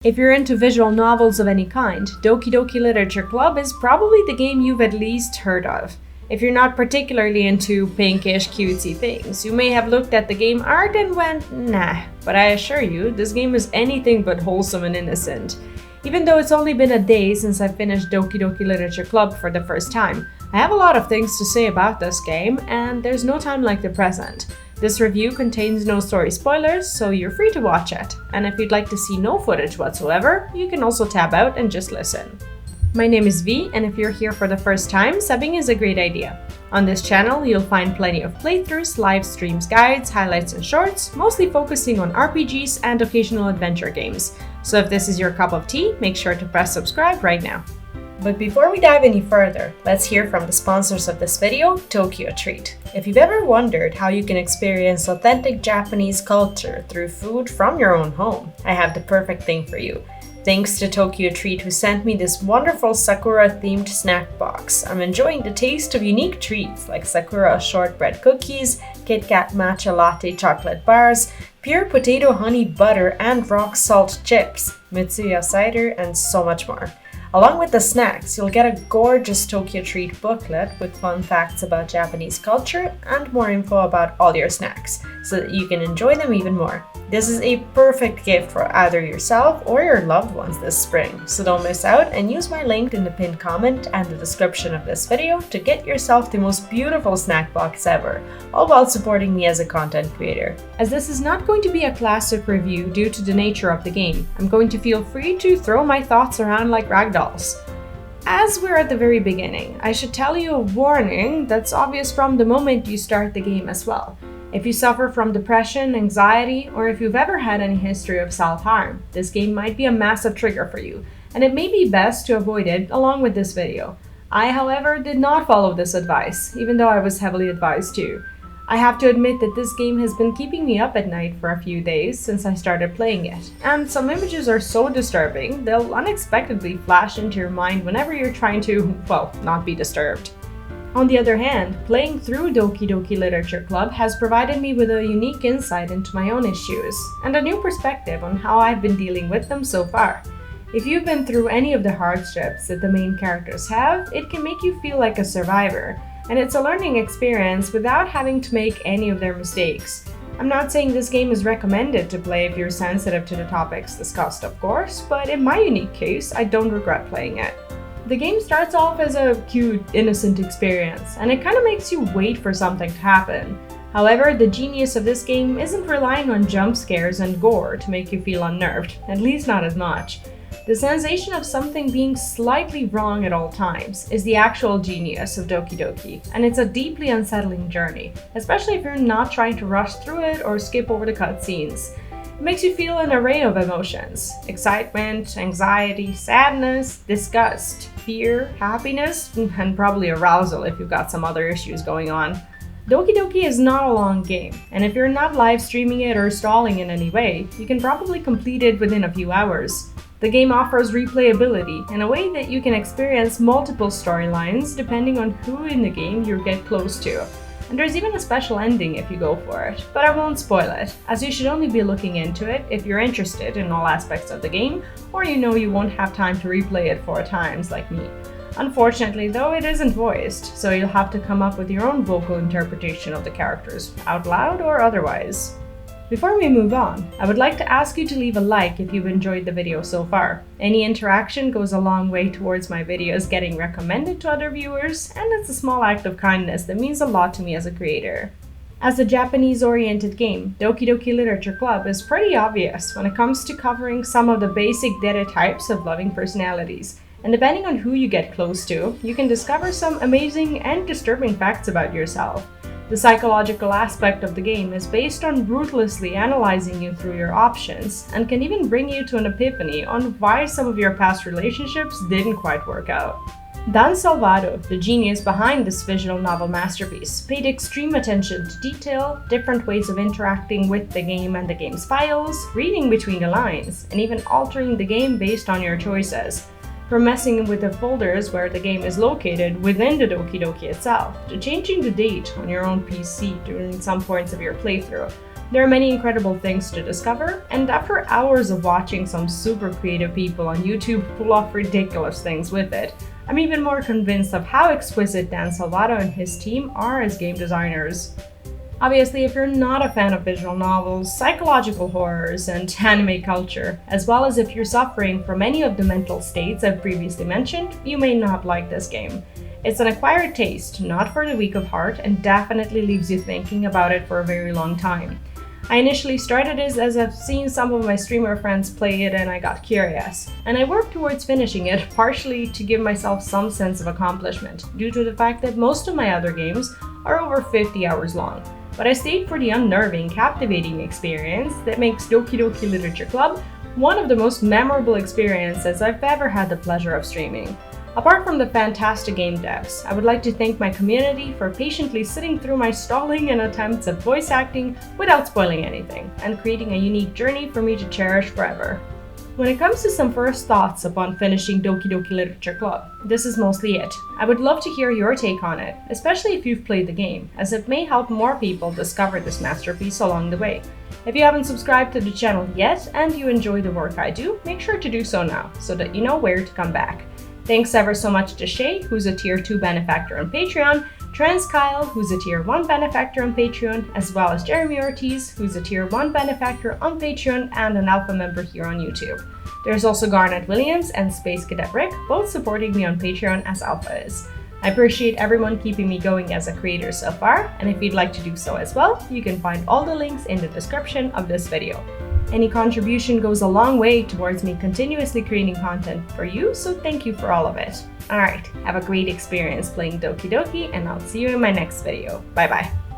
If you're into visual novels of any kind, Doki Doki Literature Club is probably the game you've at least heard of. If you're not particularly into pinkish cutesy things, you may have looked at the game art and went, nah, but I assure you, this game is anything but wholesome and innocent. Even though it's only been a day since I finished Doki Doki Literature Club for the first time, I have a lot of things to say about this game, and there's no time like the present. This review contains no story spoilers, so you're free to watch it. And if you'd like to see no footage whatsoever, you can also tab out and just listen. My name is V, and if you're here for the first time, subbing is a great idea. On this channel, you'll find plenty of playthroughs, live streams, guides, highlights, and shorts, mostly focusing on RPGs and occasional adventure games. So if this is your cup of tea, make sure to press subscribe right now. But before we dive any further, let's hear from the sponsors of this video, Tokyo Treat. If you've ever wondered how you can experience authentic Japanese culture through food from your own home, I have the perfect thing for you. Thanks to Tokyo Treat, who sent me this wonderful Sakura-themed snack box. I'm enjoying the taste of unique treats like Sakura shortbread cookies, Kit Kat matcha latte chocolate bars, pure potato honey butter and rock salt chips, Mitsuya cider, and so much more. Along with the snacks, you'll get a gorgeous Tokyo Treat booklet with fun facts about Japanese culture and more info about all your snacks, so that you can enjoy them even more. This is a perfect gift for either yourself or your loved ones this spring, so don't miss out and use my link in the pinned comment and the description of this video to get yourself the most beautiful snack box ever, all while supporting me as a content creator. As this is not going to be a classic review due to the nature of the game, I'm going to feel free to throw my thoughts around like ragdolls. As we're at the very beginning, I should tell you a warning that's obvious from the moment you start the game as well. If you suffer from depression, anxiety, or if you've ever had any history of self-harm, this game might be a massive trigger for you, and it may be best to avoid it along with this video. I, however, did not follow this advice, even though I was heavily advised to. I have to admit that this game has been keeping me up at night for a few days since I started playing it, and some images are so disturbing they'll unexpectedly flash into your mind whenever you're trying to, well, not be disturbed. On the other hand, playing through Doki Doki Literature Club has provided me with a unique insight into my own issues, and a new perspective on how I've been dealing with them so far. If you've been through any of the hardships that the main characters have, it can make you feel like a survivor, and it's a learning experience without having to make any of their mistakes. I'm not saying this game is recommended to play if you're sensitive to the topics discussed, of course, but in my unique case, I don't regret playing it. The game starts off as a cute, innocent experience, and it kind of makes you wait for something to happen. However, the genius of this game isn't relying on jump scares and gore to make you feel unnerved, at least not as much. The sensation of something being slightly wrong at all times is the actual genius of Doki Doki, and it's a deeply unsettling journey, especially if you're not trying to rush through it or skip over the cutscenes. It makes you feel an array of emotions: excitement, anxiety, sadness, disgust, fear, happiness, and probably arousal if you've got some other issues going on. Doki Doki is not a long game, and if you're not live streaming it or stalling in any way, you can probably complete it within a few hours. The game offers replayability in a way that you can experience multiple storylines depending on who in the game you get close to. And there's even a special ending if you go for it, but I won't spoil it, as you should only be looking into it if you're interested in all aspects of the game, or you know you won't have time to replay it 4 times like me. Unfortunately though, it isn't voiced, so you'll have to come up with your own vocal interpretation of the characters, out loud or otherwise. Before we move on, I would like to ask you to leave a like if you've enjoyed the video so far. Any interaction goes a long way towards my videos getting recommended to other viewers, and it's a small act of kindness that means a lot to me as a creator. As a Japanese-oriented game, Doki Doki Literature Club is pretty obvious when it comes to covering some of the basic data types of loving personalities, and depending on who you get close to, you can discover some amazing and disturbing facts about yourself. The psychological aspect of the game is based on ruthlessly analyzing you through your options, and can even bring you to an epiphany on why some of your past relationships didn't quite work out. Dan Salvato, the genius behind this visual novel masterpiece, paid extreme attention to detail, different ways of interacting with the game and the game's files, reading between the lines, and even altering the game based on your choices. From messing with the folders where the game is located within the Doki Doki itself, to changing the date on your own PC during some points of your playthrough, There are many incredible things to discover, and after hours of watching some super creative people on YouTube pull off ridiculous things with it, I'm even more convinced of how exquisite Dan Salvato and his team are as game designers. Obviously, if you're not a fan of visual novels, psychological horrors, and anime culture, as well as if you're suffering from any of the mental states I've previously mentioned, you may not like this game. It's an acquired taste, not for the weak of heart, and definitely leaves you thinking about it for a very long time. I initially started it as I've seen some of my streamer friends play it and I got curious. And I worked towards finishing it, partially to give myself some sense of accomplishment, due to the fact that most of my other games are over 50 hours long. But I stayed for the unnerving, captivating experience that makes Doki Doki Literature Club one of the most memorable experiences I've ever had the pleasure of streaming. Apart from the fantastic game devs, I would like to thank my community for patiently sitting through my stalling and attempts at voice acting without spoiling anything, and creating a unique journey for me to cherish forever. When it comes to some first thoughts upon finishing Doki Doki Literature Club, this is mostly it. I would love to hear your take on it, especially if you've played the game, as it may help more people discover this masterpiece along the way. If you haven't subscribed to the channel yet and you enjoy the work I do, make sure to do so now, so that you know where to come back. Thanks ever so much to Shay, who's a Tier 2 benefactor on Patreon, Trans Kyle, who's a Tier 1 benefactor on Patreon, as well as Jeremy Ortiz, who's a Tier 1 benefactor on Patreon and an Alpha member here on YouTube. There's also Garnet Williams and Space Cadet Rick, both supporting me on Patreon as Alpha is. I appreciate everyone keeping me going as a creator so far, and if you'd like to do so as well, you can find all the links in the description of this video. Any contribution goes a long way towards me continuously creating content for you, so thank you for all of it. Alright, have a great experience playing Doki Doki, and I'll see you in my next video. Bye bye.